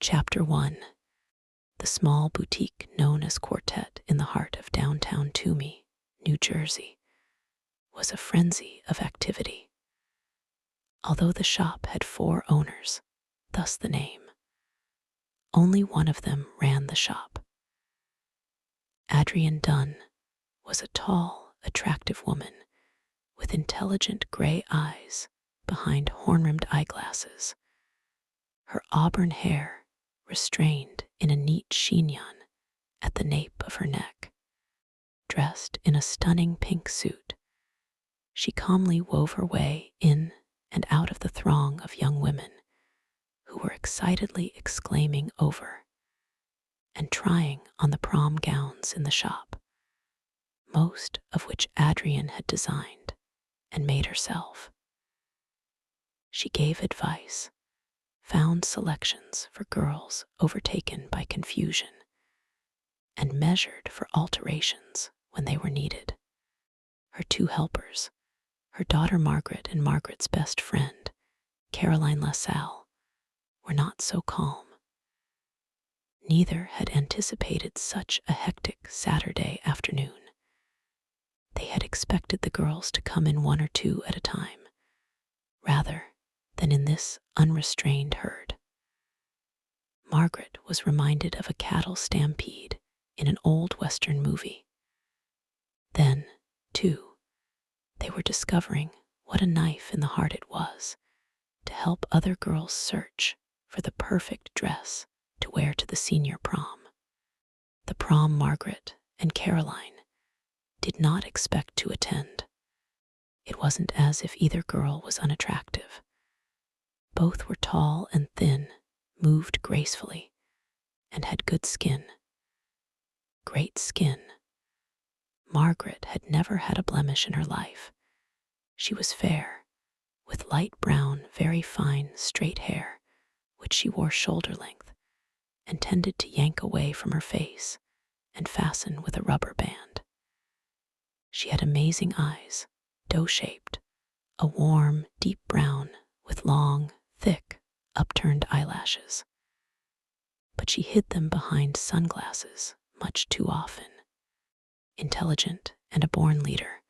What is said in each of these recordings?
Chapter 1. The small boutique known as Quartet in the heart of downtown Toomey, New Jersey, was a frenzy of activity. Although the shop had 4 owners, thus the name, only one of them ran the shop. Adrienne Dunn was a tall, attractive woman with intelligent gray eyes behind horn-rimmed eyeglasses. Her auburn hair restrained in a neat chignon at the nape of her neck. Dressed in a stunning pink suit, she calmly wove her way in and out of the throng of young women who were excitedly exclaiming over and trying on the prom gowns in the shop, most of which Adrienne had designed and made herself. She gave advice, found selections for girls overtaken by confusion, and measured for alterations when they were needed. Her 2 helpers, her daughter Margaret and Margaret's best friend, Caroline LaSalle, were not so calm. Neither had anticipated such a hectic Saturday afternoon. They had expected the girls to come in 1 or 2 at a time, rather than in this unrestrained herd. Margaret was reminded of a cattle stampede in an old Western movie. Then, too, they were discovering what a knife in the heart it was to help other girls search for the perfect dress to wear to the senior prom. The prom Margaret and Caroline did not expect to attend. It wasn't as if either girl was unattractive. Both were tall and thin, moved gracefully, and had good skin. Great skin. Margaret had never had a blemish in her life. She was fair, with light brown, very fine, straight hair, which she wore shoulder length and tended to yank away from her face and fasten with a rubber band. She had amazing eyes, dough-shaped, a warm, deep brown with long, thick, upturned eyelashes. But she hid them behind sunglasses much too often. Intelligent and a born leader,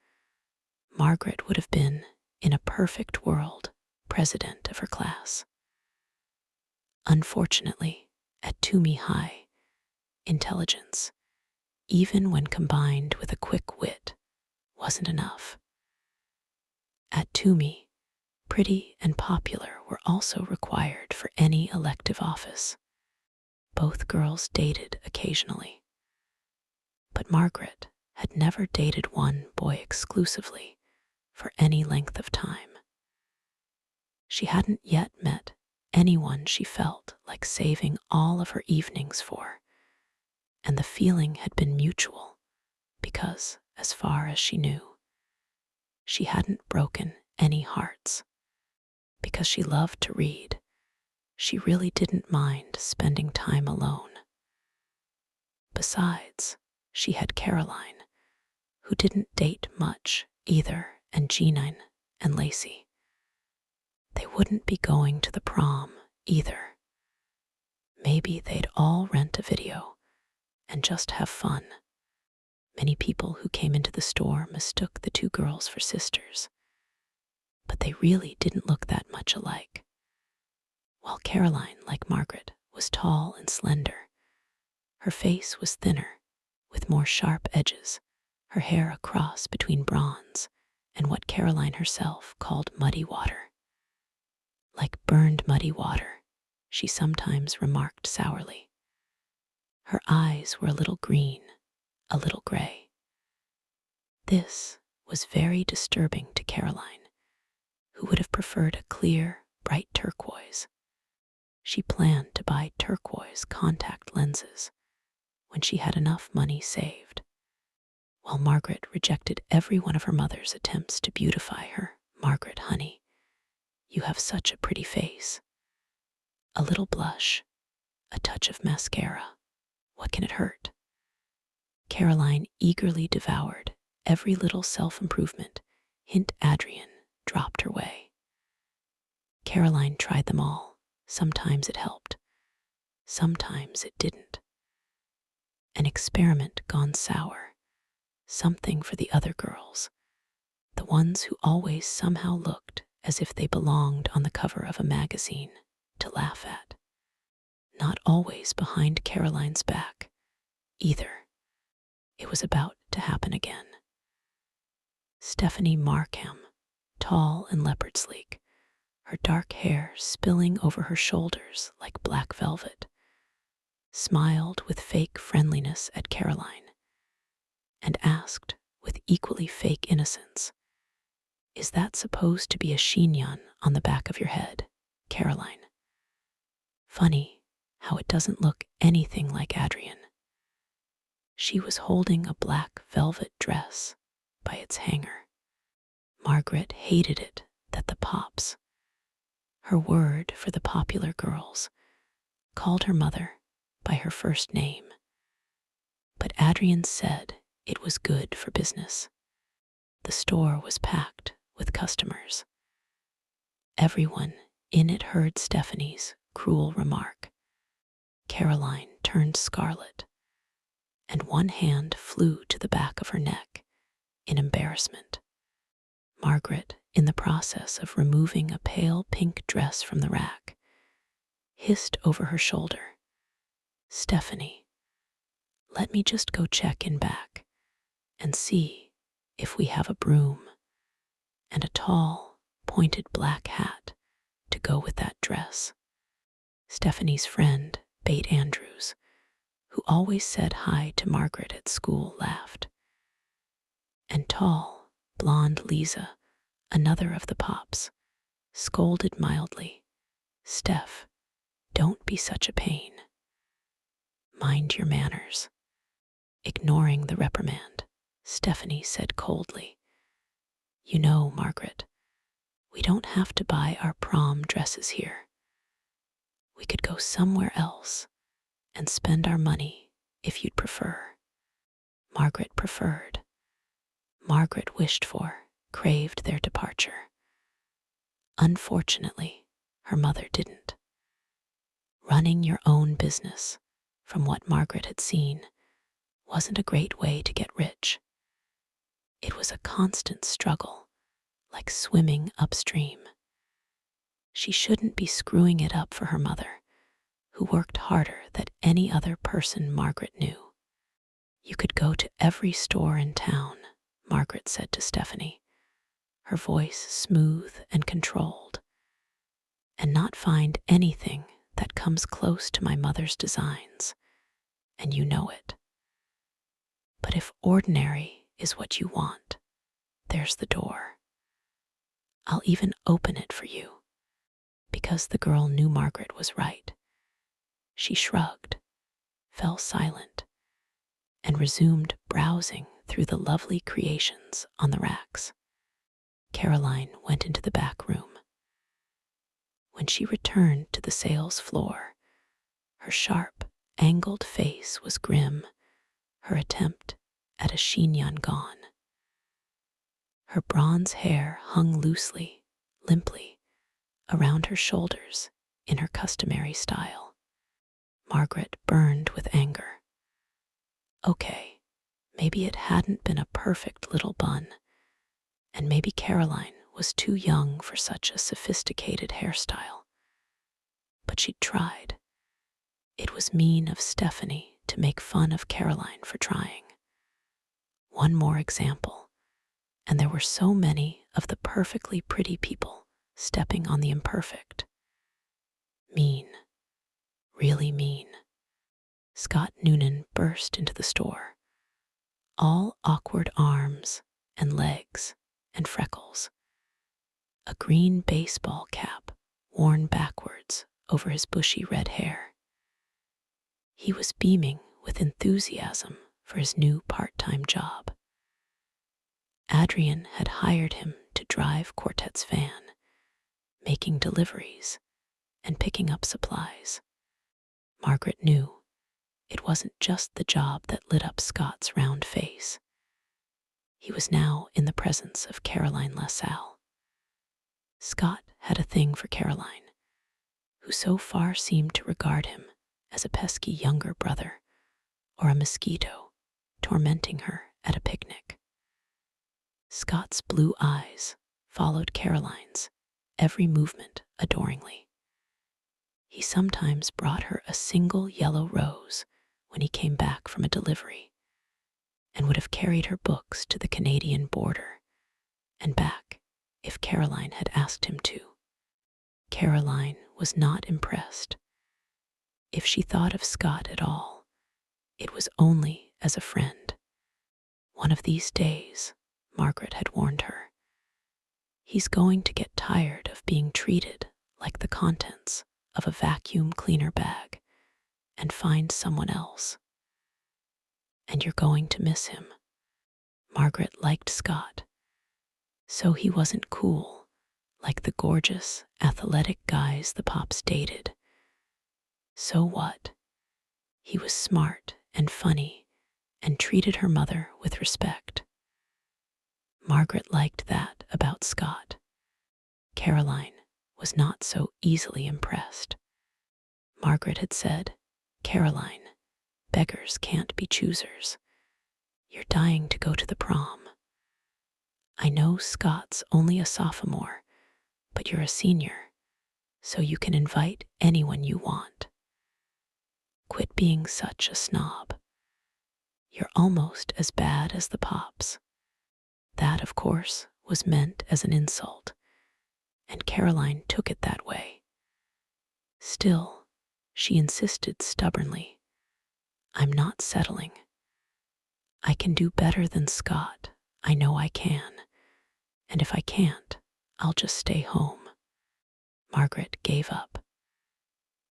Margaret would have been, in a perfect world, president of her class. Unfortunately, at Toomey High, intelligence, even when combined with a quick wit, wasn't enough. At Toomey, pretty and popular were also required for any elective office. Both girls dated occasionally, but Margaret had never dated one boy exclusively for any length of time. She hadn't yet met anyone she felt like saving all of her evenings for, and the feeling had been mutual because, as far as she knew, she hadn't broken any hearts. Because she loved to read, she really didn't mind spending time alone. Besides, she had Caroline, who didn't date much either, and Jeanine and Lacey. They wouldn't be going to the prom either. Maybe they'd all rent a video and just have fun. Many people who came into the store mistook the 2 girls for sisters, but they really didn't look that much alike. While Caroline, like Margaret, was tall and slender, her face was thinner, with more sharp edges, her hair a cross between bronze and what Caroline herself called muddy water. Like burned muddy water, she sometimes remarked sourly. Her eyes were a little green, a little gray. This was very disturbing to Caroline, who would have preferred a clear, bright turquoise. She planned to buy turquoise contact lenses when she had enough money saved. While Margaret rejected every one of her mother's attempts to beautify her. Margaret, honey, you have such a pretty face. A little blush, a touch of mascara. What can it hurt? Caroline eagerly devoured every little self-improvement hint Adrienne dropped her way. Caroline tried them all. Sometimes it helped. sometimes it didn't. An experiment gone sour, something for the other girls, the ones who always somehow looked as if they belonged on the cover of a magazine, to laugh at. Not always behind Caroline's back, either. It was about to happen again. Stephanie Markham, tall and leopard sleek, her dark hair spilling over her shoulders like black velvet, smiled with fake friendliness at Caroline and asked with equally fake innocence, "Is that supposed to be a chignon on the back of your head, Caroline?" Funny how it doesn't look anything like Adrian. She was holding a black velvet dress by its hanger. Margaret hated it that the Pops, her word for the popular girls, called her mother by her first name. But Adrian said it was good for business. The store was packed with customers. Everyone in it heard Stephanie's cruel remark. Caroline turned scarlet, and one hand flew to the back of her neck in embarrassment. Margaret, in the process of removing a pale pink dress from the rack, hissed over her shoulder, "Stephanie, let me just go check in back and see if we have a broom and a tall, pointed black hat to go with that dress." Stephanie's friend, Bate Andrews, who always said hi to Margaret at school, laughed. And tall, blonde Lisa, another of the Pops, scolded mildly, "Steph, don't be such a pain. Mind your manners." Ignoring the reprimand, Stephanie said coldly, "You know, Margaret, we don't have to buy our prom dresses here. We could go somewhere else and spend our money if you'd prefer." Margaret preferred. Margaret wished for, craved their departure. Unfortunately, her mother didn't. Running your own business, from what Margaret had seen, wasn't a great way to get rich. It was a constant struggle, like swimming upstream. She shouldn't be screwing it up for her mother, who worked harder than any other person Margaret knew. "You could go to every store in town," Margaret said to Stephanie, her voice smooth and controlled, "and not find anything that comes close to my mother's designs, and you know it. But if ordinary is what you want, there's the door. I'll even open it for you." Because the girl knew Margaret was right. She shrugged, fell silent, and resumed browsing through the lovely creations on the racks. Caroline went into the back room. When she returned to the sales floor, her sharp, angled face was grim, her attempt at a chignon gone. Her bronze hair hung loosely, limply, around her shoulders in her customary style. Margaret burned with anger. Okay, maybe it hadn't been a perfect little bun, and maybe Caroline was too young for such a sophisticated hairstyle. But she'd tried. It was mean of Stephanie to make fun of Caroline for trying. One more example, and there were so many of the perfectly pretty people stepping on the imperfect. Mean. Really mean. Scott Noonan burst into the store, all awkward arms and legs and freckles, a green baseball cap worn backwards over his bushy red hair. He was beaming with enthusiasm for his new part-time job. Adrian had hired him to drive Quartet's van, making deliveries and picking up supplies. Margaret knew it wasn't just the job that lit up Scott's round face. He was now in the presence of Caroline LaSalle. Scott had a thing for Caroline, who so far seemed to regard him as a pesky younger brother or a mosquito tormenting her at a picnic. Scott's blue eyes followed Caroline's every movement adoringly. He sometimes brought her a single yellow rose when he came back from a delivery, and would have carried her books to the Canadian border and back if Caroline had asked him to. Caroline was not impressed. If she thought of Scott at all, it was only as a friend. One of these days, Margaret had warned her, he's going to get tired of being treated like the contents of a vacuum cleaner bag and find someone else. And you're going to miss him. Margaret liked Scott, so he wasn't cool like the gorgeous, athletic guys the Pops dated. So what? He was smart and funny and treated her mother with respect. Margaret liked that about Scott. Caroline was not so easily impressed. Margaret had said, "Caroline, beggars can't be choosers. You're dying to go to the prom. I know Scott's only a sophomore, but you're a senior, so you can invite anyone you want. Quit being such a snob. You're almost as bad as the Pops." That, of course, was meant as an insult, and Caroline took it that way. Still, she insisted stubbornly, "I'm not settling. I can do better than Scott. I know I can. And if I can't, I'll just stay home." Margaret gave up.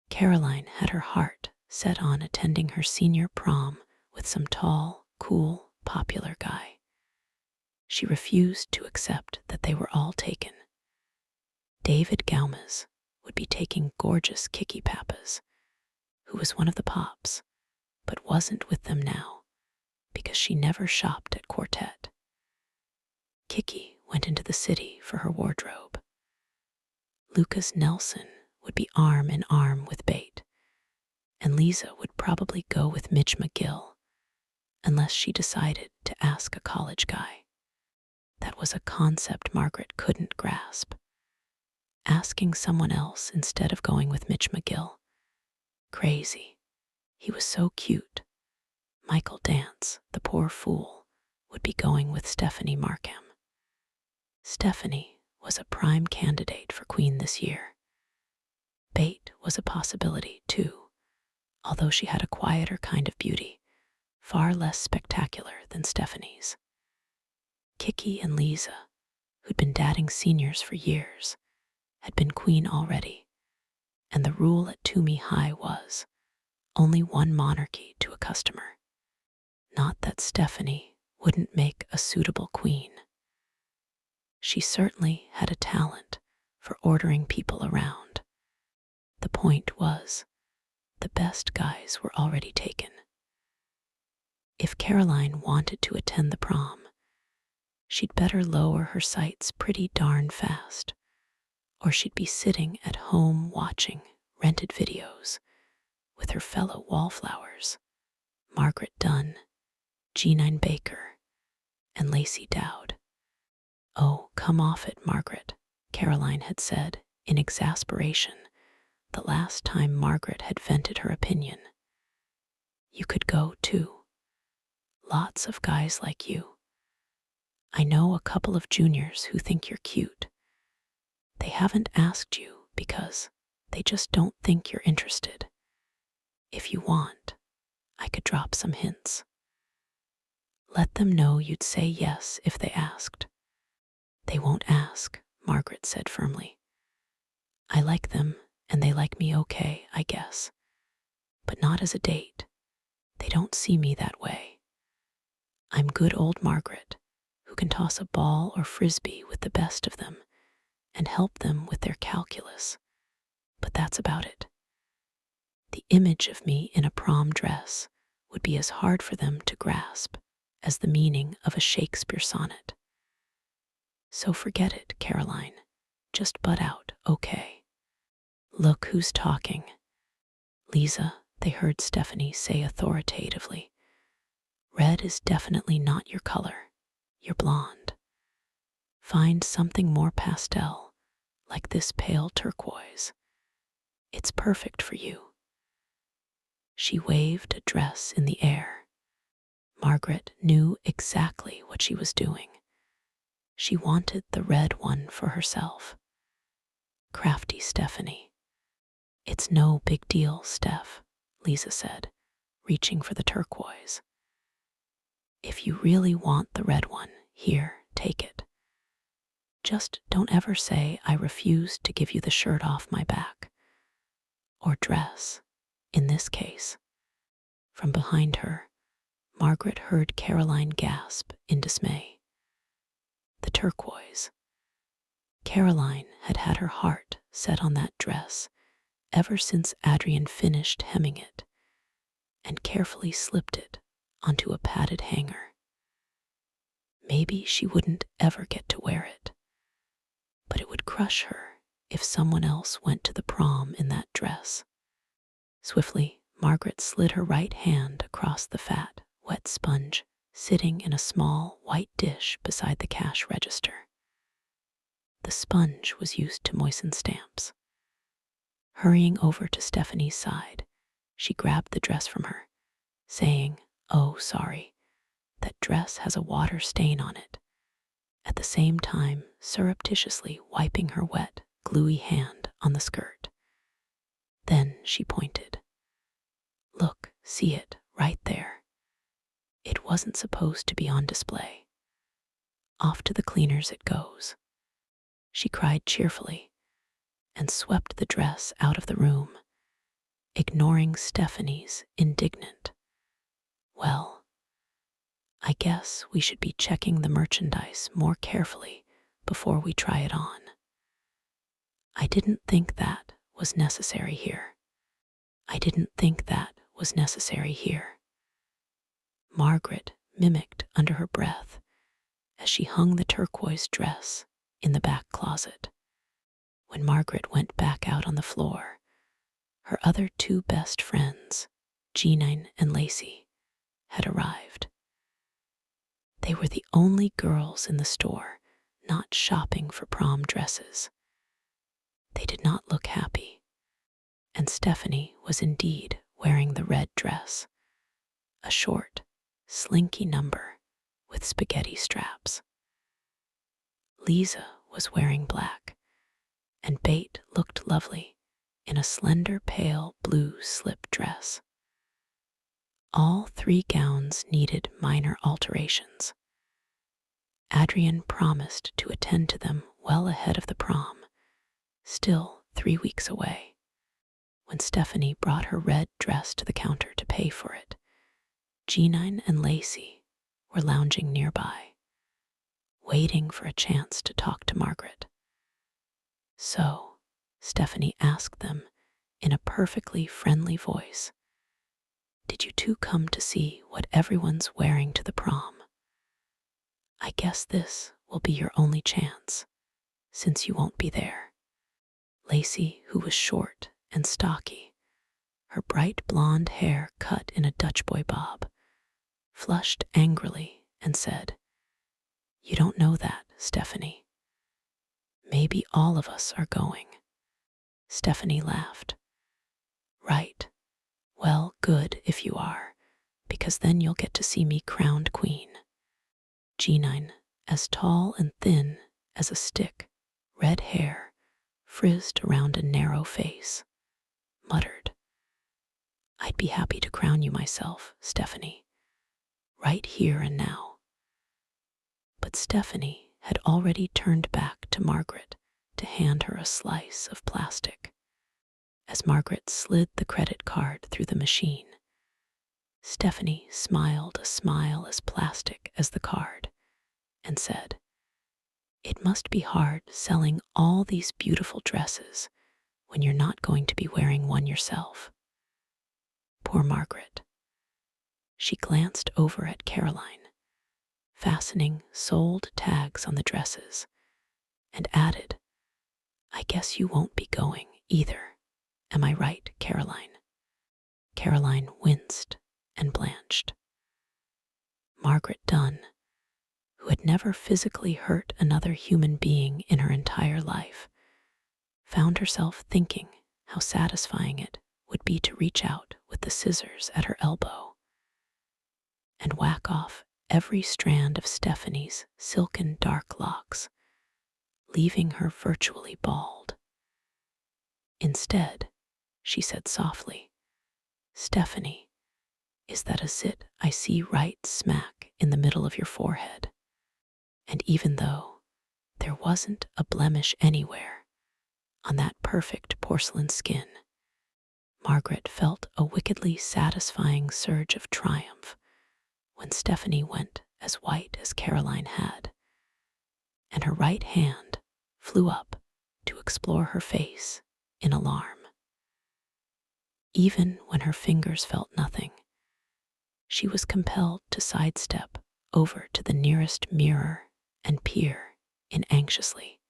Caroline had her heart set on attending her senior prom with some tall, cool, popular guy. She refused to accept that they were all taken. David Gaumes would be taking gorgeous Kiki Pappas, who was one of the Pops, but wasn't with them now because she never shopped at Quartet. Kiki went into the city for her wardrobe. Lucas Nelson would be arm in arm with Bate, and Lisa would probably go with Mitch McGill, unless she decided to ask a college guy. That was a concept Margaret couldn't grasp. Asking someone else instead of going with Mitch McGill. Crazy. He was so cute. Michael Dance, the poor fool, would be going with Stephanie Markham. Stephanie was a prime candidate for Queen this year. Bate was a possibility, too, although she had a quieter kind of beauty, far less spectacular than Stephanie's. Kiki and Lisa, who'd been dating seniors for years, had been queen already, and the rule at Toomey High was only one monarchy to a customer. Not that Stephanie wouldn't make a suitable queen. She certainly had a talent for ordering people around. The point was, the best guys were already taken. If Caroline wanted to attend the prom, she'd better lower her sights pretty darn fast, or she'd be sitting at home watching rented videos with her fellow wallflowers, Margaret Dunn, G9 Baker, and Lacey Dowd. "Oh, come off it, Margaret," Caroline had said in exasperation the last time Margaret had vented her opinion. "You could go, too. Lots of guys like you. I know a couple of juniors who think you're cute. They haven't asked you because they just don't think you're interested. If you want, I could drop some hints. Let them know you'd say yes if they asked." "They won't ask," Margaret said firmly. "I like them and they like me okay, I guess. But not as a date. They don't see me that way. I'm good old Margaret, who can toss a ball or frisbee with the best of them and help them with their calculus. But that's about it. The image of me in a prom dress would be as hard for them to grasp as the meaning of a Shakespeare sonnet. So forget it, Caroline. Just butt out, okay?" "Look who's talking." Lisa, they heard Stephanie say authoritatively. Red is definitely not your color. You're blonde. Find something more pastel, like this pale turquoise. It's perfect for you. She waved a dress in the air. Margaret knew exactly what she was doing. She wanted the red one for herself. Crafty Stephanie. It's no big deal, Steph, Lisa said, reaching for the turquoise. If you really want the red one, here, take it. Just don't ever say I refuse to give you the shirt off my back. Or dress, in this case. From behind her, Margaret heard Caroline gasp in dismay. The turquoise. Caroline had had her heart set on that dress ever since Adrian finished hemming it and carefully slipped it onto a padded hanger. Maybe she wouldn't ever get to wear it, but it would crush her if someone else went to the prom in that dress. Swiftly, Margaret slid her right hand across the fat, wet sponge sitting in a small white dish beside the cash register. The sponge was used to moisten stamps. Hurrying over to Stephanie's side, she grabbed the dress from her, saying, "Oh, sorry, that dress has a water stain on it," at the same time surreptitiously wiping her wet, gluey hand on the skirt. Then she pointed. "Look, see it, right there. It wasn't supposed to be on display. Off to the cleaners it goes," she cried cheerfully, and swept the dress out of the room, ignoring Stephanie's indignant, "Well, I guess we should be checking the merchandise more carefully before we try it on. I didn't think that was necessary here. I didn't think that was necessary here." Margaret mimicked under her breath as she hung the turquoise dress in the back closet. When Margaret went back out on the floor, her other two best friends, Jeanine and Lacey, had arrived. They were the only girls in the store not shopping for prom dresses. They did not look happy, and Stephanie was indeed wearing the red dress, a short, slinky number with spaghetti straps. Lisa was wearing black, and Bate looked lovely in a slender pale blue slip dress. All three gowns needed minor alterations. Adrian promised to attend to them well ahead of the prom, still 3 weeks away. When Stephanie brought her red dress to the counter to pay for it, Jeanine and Lacey were lounging nearby, waiting for a chance to talk to Margaret. "So," Stephanie asked them in a perfectly friendly voice, "did you two come to see what everyone's wearing to the prom? I guess this will be your only chance, since you won't be there." Lacey, who was short and stocky, her bright blonde hair cut in a Dutch boy bob, flushed angrily and said, "You don't know that, Stephanie. Maybe all of us are going." Stephanie laughed. "Right. Well, good if you are, because then you'll get to see me crowned queen." Jeanine, as tall and thin as a stick, red hair frizzed around a narrow face, muttered, "I'd be happy to crown you myself, Stephanie, right here and now." But Stephanie had already turned back to Margaret to hand her a slice of plastic. As Margaret slid the credit card through the machine, Stephanie smiled a smile as plastic as the card and said, "It must be hard selling all these beautiful dresses when you're not going to be wearing one yourself." Poor Margaret. She glanced over at Caroline, fastening sold tags on the dresses, and added, "I guess you won't be going either. Am I right, Caroline?" Caroline winced and blanched. Margaret Dunn, who had never physically hurt another human being in her entire life, found herself thinking how satisfying it would be to reach out with the scissors at her elbow and whack off every strand of Stephanie's silken dark locks, leaving her virtually bald. Instead, she said softly, "Stephanie, is that a zit I see right smack in the middle of your forehead?" And even though there wasn't a blemish anywhere on that perfect porcelain skin, Margaret felt a wickedly satisfying surge of triumph when Stephanie went as white as Caroline had, and her right hand flew up to explore her face in alarm. Even when her fingers felt nothing, she was compelled to sidestep over to the nearest mirror and peer in anxiously,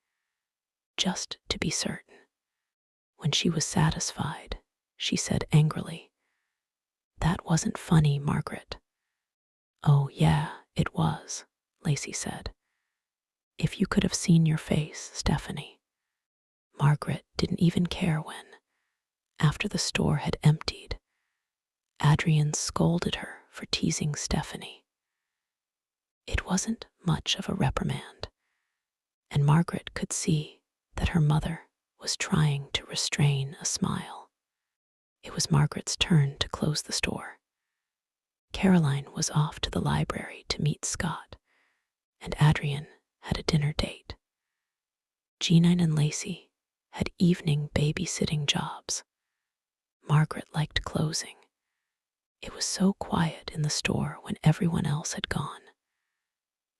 just to be certain. When she was satisfied, she said angrily, "That wasn't funny, Margaret." "Oh, yeah, it was," Lacey said. "If you could have seen your face, Stephanie." Margaret didn't even care when, after the store had emptied, Adrian scolded her for teasing Stephanie. It wasn't much of a reprimand, and Margaret could see that her mother was trying to restrain a smile. It was Margaret's turn to close the store. Caroline was off to the library to meet Scott, and Adrian had a dinner date. Jeanine and Lacey had evening babysitting jobs. Margaret liked closing. It was so quiet in the store when everyone else had gone.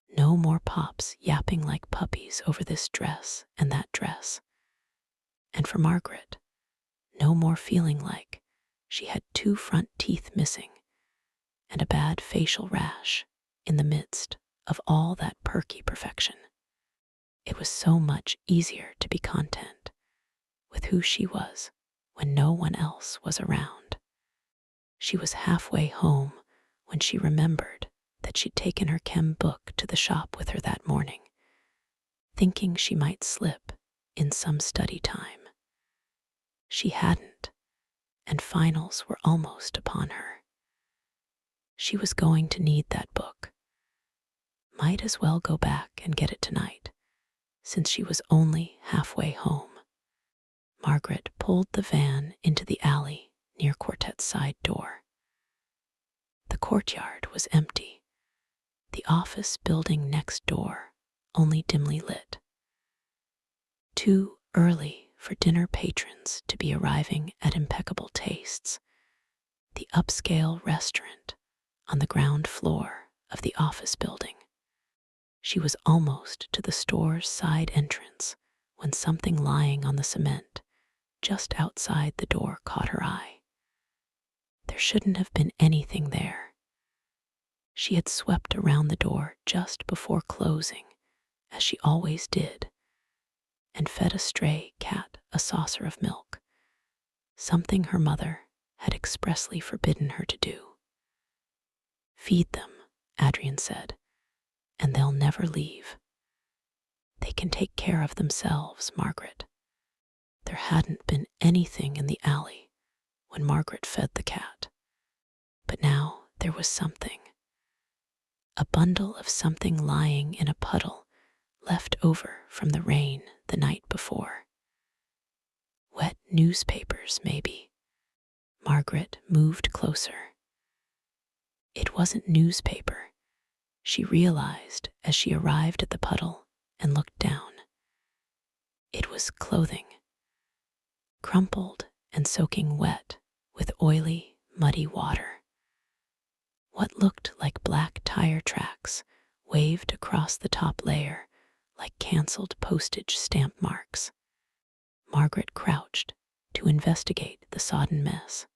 No more pops yapping like puppies over this dress and that dress. And for Margaret, no more feeling like she had 2 front teeth missing and a bad facial rash in the midst of all that perky perfection. It was so much easier to be content with who she was when no one else was around. She was halfway home when she remembered that she'd taken her chem book to the shop with her that morning, thinking she might slip in some study time. She hadn't, and finals were almost upon her. She was going to need that book. Might as well go back and get it tonight, since she was only halfway home. Margaret pulled the van into the alley near Quartet's side door. The courtyard was empty, the office building next door only dimly lit. Too early for dinner patrons to be arriving at Impeccable Tastes, the upscale restaurant on the ground floor of the office building. She was almost to the store's side entrance when something lying on the cement just outside the door caught her eye. There shouldn't have been anything there. She had swept around the door just before closing, as she always did, and fed a stray cat a saucer of milk, something her mother had expressly forbidden her to do. "Feed them," Adrian said, "and they'll never leave. They can take care of themselves, Margaret." There hadn't been anything in the alley when Margaret fed the cat, but now there was something. A bundle of something lying in a puddle left over from the rain the night before. Wet newspapers, maybe. Margaret moved closer. It wasn't newspaper, she realized as she arrived at the puddle and looked down. It was clothing, crumpled and soaking wet with oily, muddy water. What looked like black tire tracks waved across the top layer like canceled postage stamp marks. Margaret crouched to investigate the sodden mess.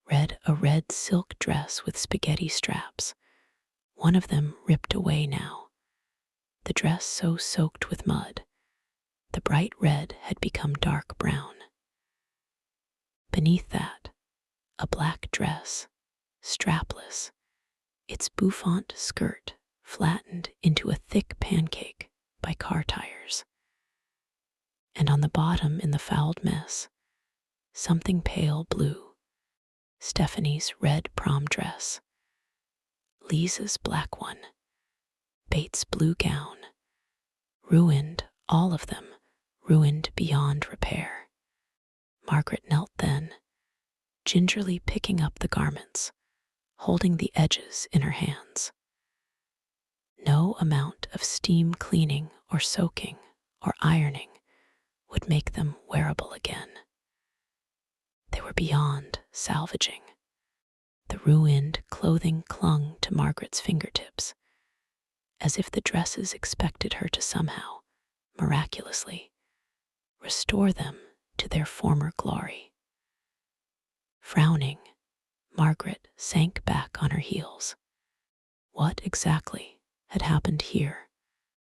Read a red silk dress with spaghetti straps, one of them ripped away now. The dress so soaked with mud, the bright red had become dark brown. Beneath that, A black dress, strapless, its bouffant skirt flattened into a thick pancake by car tires. And on the bottom, in the fouled mess, something pale blue, Stephanie's red prom dress, Lisa's black one, Bates' blue gown, ruined, all of them, ruined beyond repair. Margaret knelt then, gingerly picking up the garments, holding the edges in her hands. No amount of steam cleaning or soaking or ironing would make them wearable again. They were beyond salvaging. The ruined clothing clung to Margaret's fingertips, as if the dresses expected her to somehow, miraculously, restore them to their former glory. Frowning, Margaret sank back on her heels. What exactly had happened here?